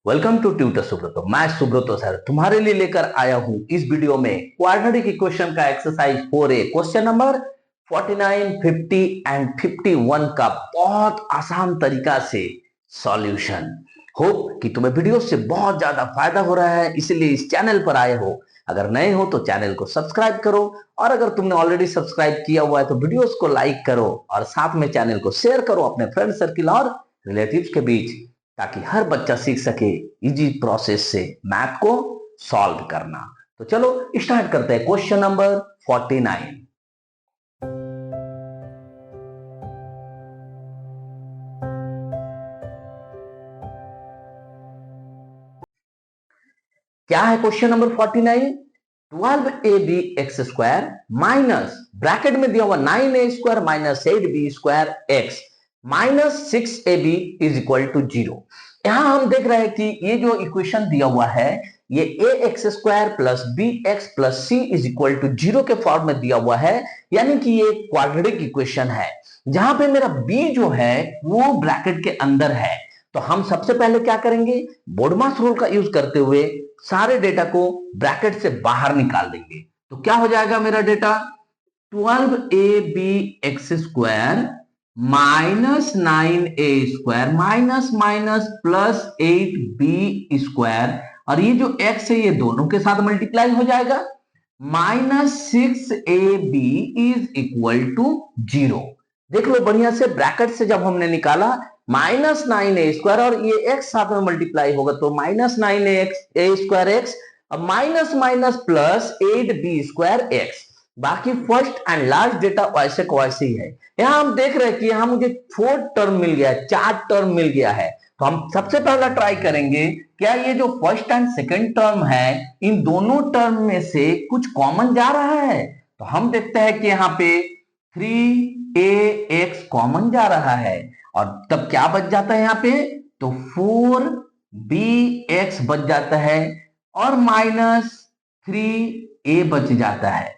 Welcome to tutor Subroto. मैं Subroto sir तुम्हारे लिए लेकर आया हूं इस वीडियो में क्वाड्रेटिक इक्वेशन का exercise 4A question number 49, 50 and 51 का बहुत आसान तरीका से सॉल्यूशन। होप कि तुम्हें वीडियो से बहुत ज्यादा फायदा हो रहा है, इसलिए इस चैनल पर आए हो। अगर नए हो तो चैनल को सब्सक्राइब करो, और अगर तुमने ऑलरेडी सब्सक्राइब किया हुआ है तो वीडियोस को लाइक करो और साथ में चैनल को शेयर करो अपने फ्रेंड सर्किल और रिलेटिव्स के बीच, ताकि हर बच्चा सीख सके इजी प्रोसेस से मैथ को सॉल्व करना। तो चलो स्टार्ट करते हैं क्वेश्चन नंबर 49। क्या है question number 49? 12ab x² minus bracket में दिया हुआ 9a² minus 8b² x minus 6ab is equal to 0। यहां हम देख रहे हैं कि ये जो इक्वेशन दिया हुआ है ये ax² plus bx plus c is equal to 0 के फॉर्म में दिया हुआ है, यानी कि ये क्वाड्रेटिक इक्वेशन है जहां पे मेरा b जो है वो ब्रैकेट के अंदर है। तो हम सबसे पहले क्या करेंगे, बोडमास रूल का यूज करते हुए सारे डेटा को ब्रैकेट से बाहर निकाल देंगे। तो क्या हो जाएगा मेरा data, 12ab x² minus 9a² minus minus plus 8b², और ये जो x है ये दोनों के साथ मल्टीप्लाई हो जाएगा, minus 6ab is equal to 0। देख लो बढ़िया से, ब्रैकेट से जब हमने निकाला माइनस 9a² और ये x साथ में मल्टीप्लाई होगा तो माइनस 9a² x और minus minus plus 8b² x। बाकी फर्स्ट एंड लास्ट डेटा वैसे को वैसे ही है। यहां हम देख रहे हैं कि यहां मुझे 4 टर्म मिल गया है, 4 टर्म मिल गया है। तो हम सबसे पहला ट्राई करेंगे, क्या ये जो फर्स्ट एंड सेकंड टर्म है इन दोनों टर्म में से कुछ कॉमन जा रहा है। तो हम देखते हैं कि यहाँ पे 3ax कॉमन जा रहा है, और तब क्या बच जाता है यहाँ पे, तो 4bx बच जाता है और माइनस 3a बच जाता है।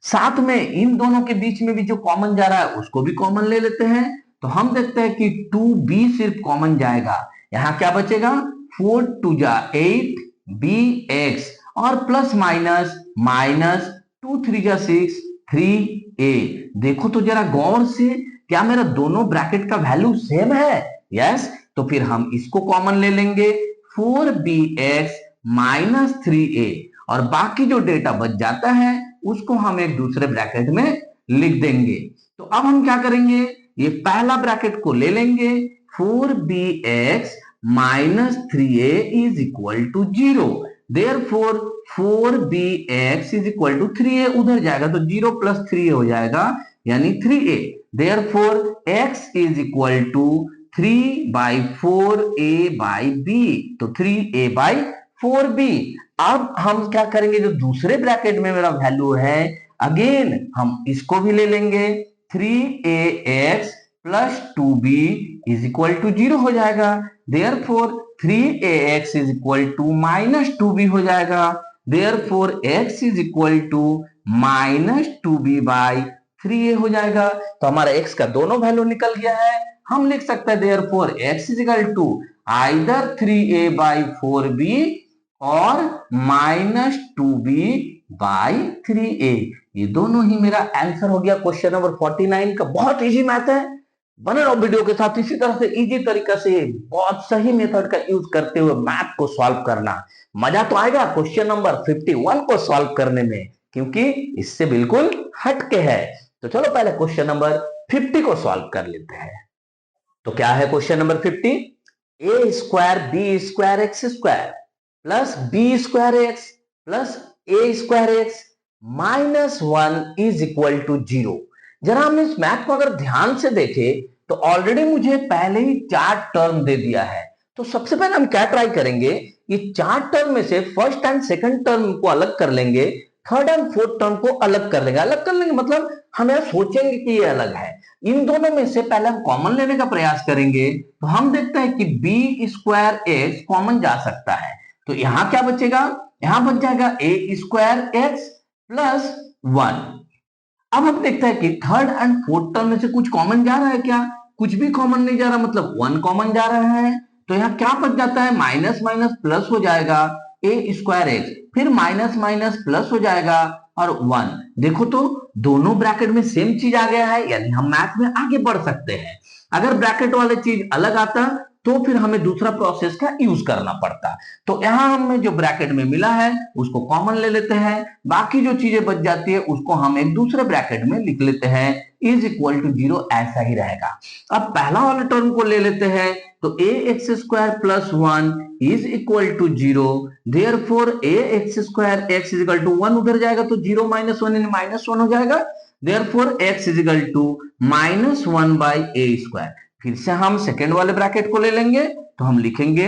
साथ में इन दोनों के बीच में भी जो कॉमन जा रहा है उसको भी कॉमन ले लेते हैं। तो हम देखते हैं कि 2b सिर्फ कॉमन जाएगा, यहां क्या बचेगा, 4 2 जा 8bx और प्लस माइनस माइनस 2 3 जा 6 3a। देखो तो जरा गौर से, क्या मेरा दोनों ब्रैकेट का वैल्यू सेम है? यस। तो फिर हम इसको कॉमन ले लेंगे, 4bx माइनस 3a, और बाकी जो डेटा बच जाता है उसको हम एक दूसरे ब्रैकेट में लिख देंगे। तो अब हम क्या करेंगे, ये पहला ब्रैकेट को ले लेंगे, 4bx minus 3a is equal to 0। Therefore 4bx is equal to 3a उधर जाएगा तो 0 प्लस 3a हो जाएगा, यानी 3a। Therefore x is equal to 3/4a/b, तो 3a/4b। अब हम क्या करेंगे, जो दूसरे ब्रैकेट में मेरा वैल्यू है अगेन हम इसको भी ले लेंगे, 3ax plus 2b is equal to 0 हो जाएगा। Therefore 3ax is equal to minus 2b हो जाएगा। Therefore x is equal to minus 2b/3a हो जाएगा। तो हमारा x का दोनों वैल्यू निकल गया है। हम लिख सकते हैं therefore x is equal to either 3a/4b और माइनस 2b/3a। ये दोनों ही मेरा आंसर हो गया क्वेश्चन नंबर 49 का। बहुत इजी मैथ है, बने रहो वीडियो के साथ। इसी तरह से इजी तरीका से बहुत सही मेथड का यूज करते हुए मैथ को सॉल्व करना। मजा तो आएगा क्वेश्चन नंबर 51 को सॉल्व करने में, क्योंकि इससे बिल्कुल हटके है। तो चलो पहले क्वेश्चन नंबर 50 को सॉल्व कर लेते हैं। तो क्या है question number 50? a² b² x² plus b² x plus a² x minus 1 is equal to 0। जरा हम इस मैथ को अगर ध्यान से देखें तो ऑलरेडी मुझे पहले ही 4 टर्म दे दिया है। तो सबसे पहले हम क्या ट्राई करेंगे, ये 4 टर्म में से फर्स्ट एंड सेकंड टर्म को अलग कर लेंगे, थर्ड एंड फोर्थ टर्म को अलग कर लेंगे। अलग कर लेंगे मतलब हम यह सोचेंगे कि ये अलग है। इन दोनों में से पहले हम कॉमन लेने का प्रयास करेंगे। तो हम देखते हैं कि b² x कॉमन जा सकता है, तो यहां क्या बचेगा, यहां बच जाएगा a² x प्लस 1। अब हम देखते हैं कि थर्ड एंड फोर्थ टर्म में से कुछ कॉमन जा रहा है क्या? कुछ भी कॉमन नहीं जा रहा, मतलब 1 कॉमन जा रहा है। तो यहाँ क्या बच जाता है, माइनस माइनस प्लस हो जाएगा ए स्क्वायर एक्स, फिर माइनस माइनस प्लस हो जाएगा और 1। देखो तो दोनों ब्रैकेट में सेम चीज आ गया है, यानी हम मैथ में आगे बढ़ सकते हैं। अगर ब्रैकेट वाले चीज अलग आता तो फिर हमें दूसरा प्रोसेस का यूज करना पड़ता। तो यहां हमें जो ब्रैकेट में मिला है उसको कॉमन ले लेते हैं, बाकी जो चीजें बच जाती है उसको हम एक दूसरे ब्रैकेट में लिख लेते हैं, इज इक्वल टू 0 ऐसा ही रहेगा। अब पहला वाला टर्म को ले लेते हैं, तो A X square plus 1 is equal to 0, therefore A X square x is equal to 1 उधर जाएगा तो 0 माइनस 1 यानी माइनस 1 हो जाएगा, therefore x is equal to minus 1 by a square. फिर से हम सेकेंड वाले ब्रैकेट को ले लेंगे, तो हम लिखेंगे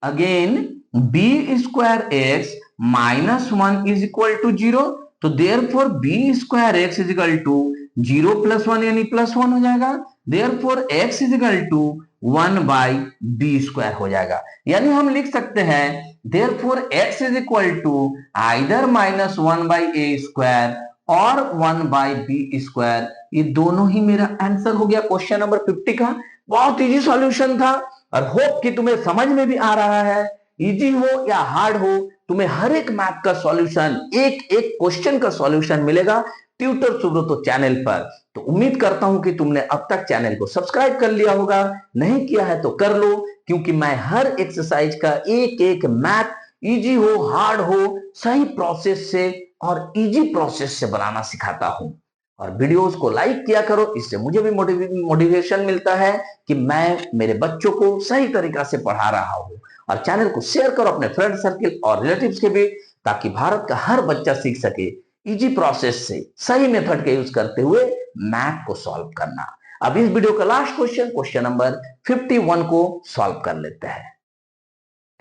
again b square x minus 1 is equal to 0, तो therefore b square x is equal to 0 plus 1 यानी प्लस 1 हो जाएगा, therefore x is equal to 1 by b square हो जाएगा। यानी हम लिख सकते हैं therefore x is equal to either minus 1 by a square और 1 बाई बी स्क्वायर। ये दोनों ही मेरा आंसर हो गया क्वेश्चन नंबर 50 का। बहुत इजी सॉल्यूशन था और होप कि तुम्हें समझ में भी आ रहा है। इजी हो या हार्ड हो, तुम्हें हर एक मैथ का सॉल्यूशन, एक एक क्वेश्चन का सॉल्यूशन मिलेगा ट्यूटर सुब्रतो चैनल पर। तो उम्मीद करता हूं कि तुमने अब तक चैनल को सब्सक्राइब कर लिया होगा, नहीं किया है तो कर लो, क्योंकि मैं हर एक्सरसाइज का एक एक मैथ इजी हो हार्ड हो सही प्रोसेस से और इजी प्रोसेस से बनाना सिखाता हूं। और वीडियोस को लाइक किया करो, इससे मुझे भी मोटिवेशन मिलता है कि मैं मेरे बच्चों को सही तरीका से पढ़ा रहा हूं। और चैनल को शेयर करो अपने फ्रेंड सर्किल और रिलेटिव्स के भी, ताकि भारत का हर बच्चा सीख सके इजी प्रोसेस से सही मेथड का यूज करते हुए मैथ को सॉल्व करना। अब इस वीडियो का लास्ट क्वेश्चन, क्वेश्चन नंबर 51 को सॉल्व कर लेते हैं।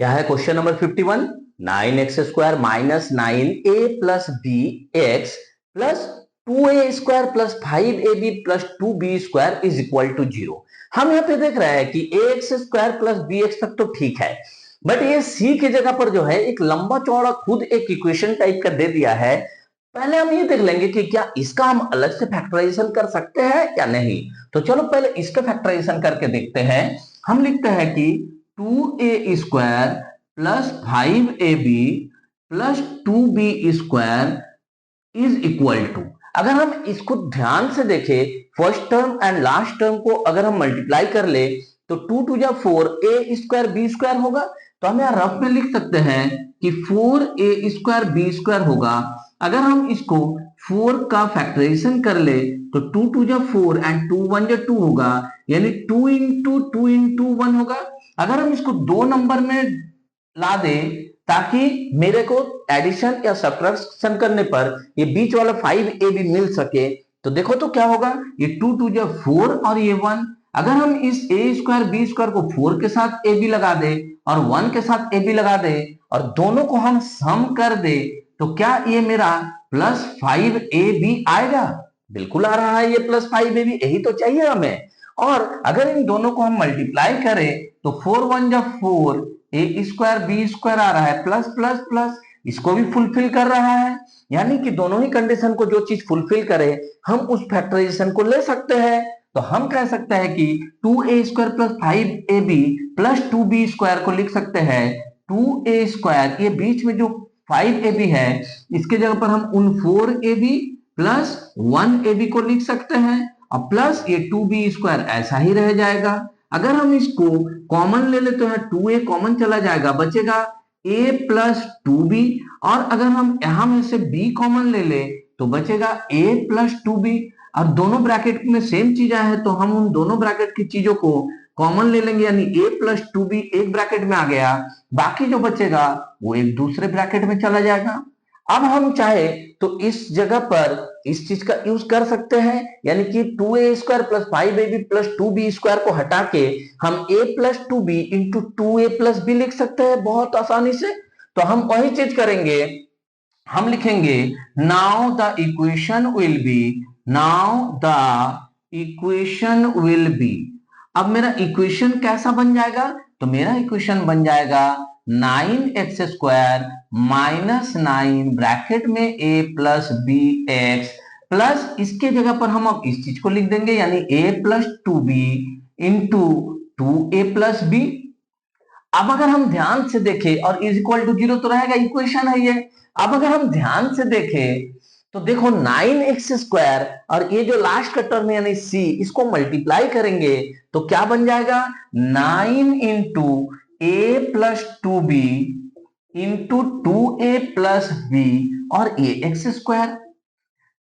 क्या है question number 51? 9x square minus 9a plus b x plus 2a square plus 5ab plus 2b square is equal to 0। हम यहाँ पे देख रहे हैं कि ax स्क्वायर प्लस bx तक तो ठीक है, बट ये c की जगह पर जो है एक लंबा चौड़ा खुद एक इक्वेशन टाइप का दे दिया है। पहले हम ये देख लेंगे कि क्या इसका हम अलग से फैक्टराइजेशन कर सकते हैं या नहीं। तो चलो पहले इसका फैक्टराइजेशन करके देखते हैं। हम लिखते हैं कि 2a square plus 5ab plus 2b square is equal to, अगर हम इसको ध्यान से देखें, first term and last term को अगर हम मल्टीप्लाई कर ले तो 2 टू जा 4 ए स्क्वायर बी स्क्वायर होगा। तो हम यहाँ रफ में लिख सकते हैं कि 4a स्क्वायर बी स्क्वायर होगा। अगर हम इसको 4 का फैक्टराइजेशन कर ले तो 2 टू जा 4 एंड 2 1 जा 2 होगा, यानी 2 इंटू 2 इंटू 1 होगा। अगर हम इसको दो नंबर में ला दे ताकि मेरे को एडिशन या सब्ट्रैक्शन करने पर ये बीच वाला 5a भी मिल सके, तो देखो तो क्या होगा, ये 2 टू जा 4 और ये 1। अगर हम इस a स्क्वायर बी स्क्वायर को 4 के साथ a भी लगा दे और 1 के साथ a भी लगा दे और दोनों को हम सम कर दे, तो क्या ये मेरा प्लस 5a भी आएगा? बिल्कुल आ रहा है ये प्लस 5a भी, यही तो चाहिए हमें। और अगर इन दोनों को हम मल्टीप्लाई करें तो 4 1 जा 4 ए स्क्वायर बी स्क्वायर आ रहा है प्लस प्लस प्लस, इसको भी फुलफिल कर रहा है। यानी कि दोनों ही कंडीशन को जो चीज फुलफिल करे हम उस फैक्टराइजेशन को ले सकते हैं। तो हम कह सकते हैं कि 2a square plus 5ab plus 2b square को लिख सकते हैं 2a स्क्वायर, ये बीच में जो 5ab है इसके जगह पर हम उन 4ab प्लस 1ab को लिख सकते हैं और प्लस ये 2b स्क्वायर ऐसा ही रह जाएगा। अगर हम इसको कॉमन ले लेते हैं, 2a कॉमन चला जाएगा, बचेगा a प्लस 2b, और अगर हम यहां में से b कॉमन ले ले तो बचेगा a प्लस 2b। और दोनों ब्रैकेट में सेम चीज है तो हम उन दोनों ब्रैकेट की चीजों को कॉमन ले लेंगे, यानी a प्लस 2b एक ब्रैकेट में आ गया, बाकी जो बचेगा वो एक दूसरे ब्रैकेट में चला जाएगा। अब हम चाहे तो इस जगह पर इस चीज का यूज कर सकते हैं, यानी कि 2a square plus 5ab plus 2b square को हटा के हम a plus 2b into 2a plus b लिख सकते हैं बहुत आसानी से। तो हम वही चीज करेंगे, हम लिखेंगे now the equation will be, now the equation will be. अब मेरा इक्वेशन कैसा बन जाएगा? तो मेरा इक्वेशन बन जाएगा 9x स्क्वायर माइनस 9 ब्रैकेट में a plus b x plus इसके जगह पर हम अब इस चीज को लिख देंगे, यानी a plus 2b into 2a plus b. अब अगर हम ध्यान से देखें और इज इक्वल टू 0 तो रहेगा, इक्वेशन है ये। अब अगर हम ध्यान से देखें तो देखो 9x² और ये जो लास्ट का टर्म है यानी c, इसको मल्टीप्लाई करेंगे तो क्या बन जाएगा 9 into A plus 2b into 2a plus b और ax²।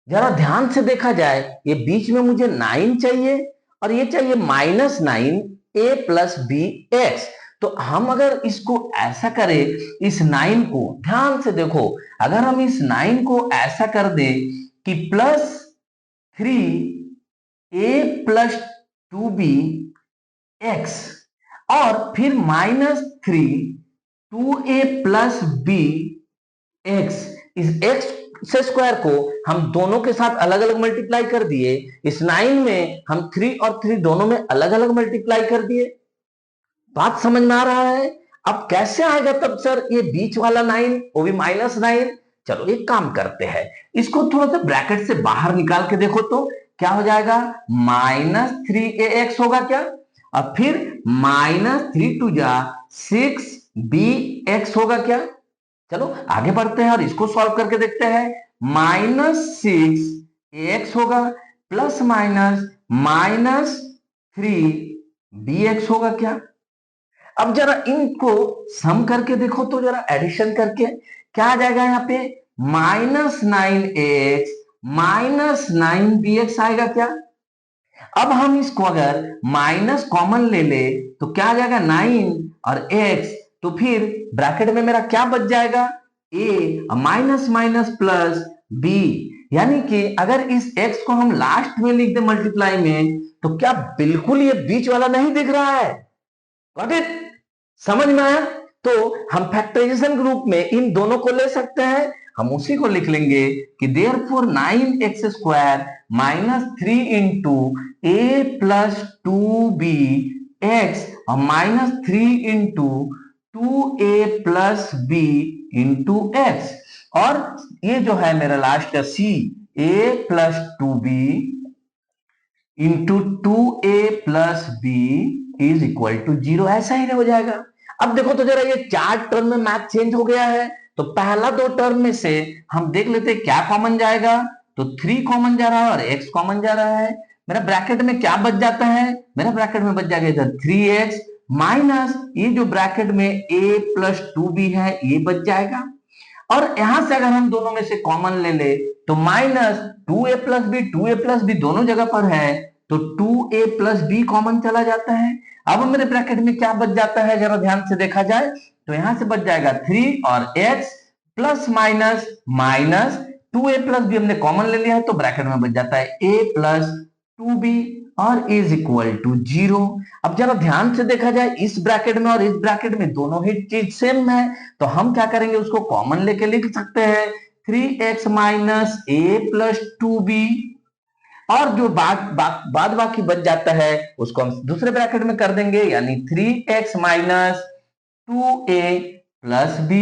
जरा ध्यान से देखा जाए, ये बीच में मुझे 9 चाहिए और ये चाहिए -9 a प्लस बी एक्स। तो हम अगर इसको ऐसा करें, इस 9 को ध्यान से देखो, अगर हम इस 9 को ऐसा कर दे कि +3a प्लस 2b एक्स और फिर -3 2a प्लस बी एक्स, इस एक्स से स्क्वायर को हम दोनों के साथ अलग अलग मल्टीप्लाई कर दिए, इस 9 में हम 3 और 3 दोनों में अलग अलग मल्टीप्लाई कर दिए। बात समझ में आ रहा है? अब कैसे आएगा तब सर ये बीच वाला 9, वो भी -9? चलो एक काम करते हैं, इसको थोड़ा सा ब्रैकेट से बाहर निकाल के देखो तो क्या हो जाएगा, -3ax होगा क्या, और फिर -3 2 जा 6bx होगा क्या। चलो आगे बढ़ते हैं और इसको सॉल्व करके देखते हैं। -6ax होगा प्लस माइनस -3bx होगा क्या। अब जरा इनको सम करके देखो तो, जरा एडिशन करके क्या आ जाएगा यहाँ पे, -9ax -9bx आएगा क्या। अब हम इसको अगर माइनस कॉमन ले ले तो क्या आ जाएगा 9 और x, तो फिर ब्रैकेट में मेरा क्या बच जाएगा, a minus minus plus b, यानी कि अगर इस x को हम लास्ट में लिख दे मल्टीप्लाई में तो क्या बिल्कुल ये बीच वाला नहीं दिख रहा है। Got it? समझ में आया? तो हम फैक्टराइजेशन ग्रुप में इन दोनों को ले सकते हैं, हम उसी को लिख लेंगे कि therefore 9x² -3 into a plus 2b x और -3 into 2a plus b into x, और ये जो है मेरा लास्ट का c, a plus 2b into 2a plus b is equal to 0, ऐसा ही हो जाएगा। अब देखो तो जरा ये 4 टर्म में मैथ चेंज हो गया है, तो पहला 2 टर्म में से हम देख लेते हैं क्या कॉमन जाएगा, तो 3 कॉमन जा रहा है और x कॉमन जा रहा है। मेरा ब्रैकेट में क्या बच जाता है, मेरा ब्रैकेट में बच जाएगा इधर 3x माइनस ये जो ब्रैकेट में a प्लस 2b है ये बच जाएगा, और यहां से अगर हम दोनों में से कॉमन ले ले तो -2a plus b, 2a plus b दोनों जगह पर है तो 2a प्लस b कॉमन चला जाता है। अब मेरे ब्रैकेट में क्या बच जाता है, जरा ध्यान से देखा जाए तो यहां से बच जाएगा 3 और x plus minus 2a plus b हमने कॉमन ले लिया है तो ब्रैकेट में बच जाता है a प्लस 2b और इज इक्वल टू 0। अब जरा ध्यान से देखा जाए, इस ब्रैकेट में और इस ब्रैकेट में दोनों ही चीज सेम है, तो हम क्या करेंगे उसको कॉमन लेके लिख सकते हैं 3x minus a plus 2b, और जो बाद बाकी बच जाता है उसको हम दूसरे ब्रैकेट में कर देंगे, यानी 3x minus 2a plus b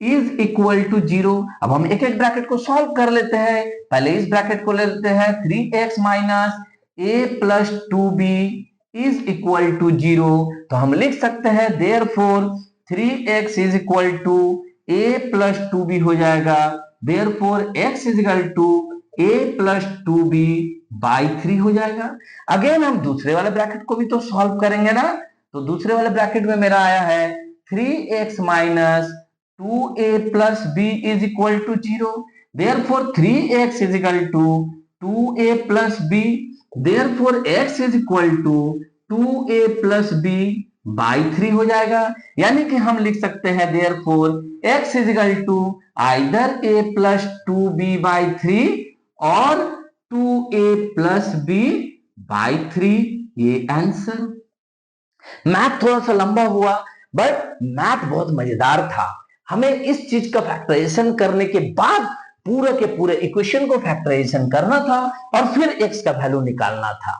is equal to 0। अब हम एक एक ब्रैकेट को सॉल्व कर लेते हैं, पहले इस ब्रैकेट को ले लेते हैं 3x minus a plus 2b is equal to 0, तो हम लिख सकते हैं therefore 3x is equal to a plus 2b हो जाएगा, therefore x is equal to a plus 2b by 3 हो जाएगा। अगेन हम दूसरे वाले ब्रैकेट को भी तो सॉल्व करेंगे ना, तो दूसरे वाले ब्रैकेट में मेरा आया है 3x minus 2a plus b is equal to 0, therefore 3x is equal to 2a plus b, therefore x is equal to 2a plus b by 3 हो जाएगा। यानी कि हम लिख सकते हैं therefore x is equal to either a plus 2b by 3 और 2a plus b by 3, ये आंसर। मैथ थोड़ा सा लंबा हुआ बट मैथ बहुत मजेदार था। हमें इस चीज का फैक्टराइजेशन करने के बाद पूरे के पूरे इक्वेशन को फैक्टराइजेशन करना था और फिर x का वैल्यू निकालना था।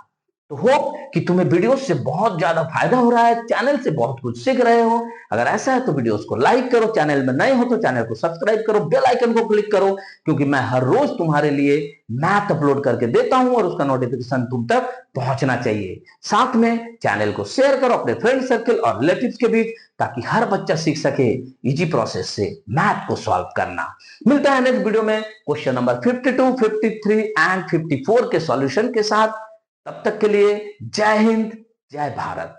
तो होप कि तुम्हें वीडियो से बहुत ज्यादा फायदा हो रहा है, चैनल से बहुत कुछ सीख रहे हो। अगर ऐसा है तो वीडियोस को लाइक करो, चैनल में नए हो तो चैनल को सब्सक्राइब करो, बेल आइकन को क्लिक करो, क्योंकि मैं हर रोज तुम्हारे लिए मैथ अपलोड करके देता हूं और उसका नोटिफिकेशन तुम तक पहुंचना चाहिए। साथ में चैनल को शेयर करो अपने फ्रेंड सर्कल और रिलेटिव्स के बीच, ताकि हर बच्चा सीख सके इजी प्रोसेस से मैथ को सॉल्व करना। मिलता है नेक्स्ट वीडियो में क्वेश्चन नंबर 52, 53 एंड 54 के सॉल्यूशन के साथ। तब तक के लिए जय हिंद, जय भारत।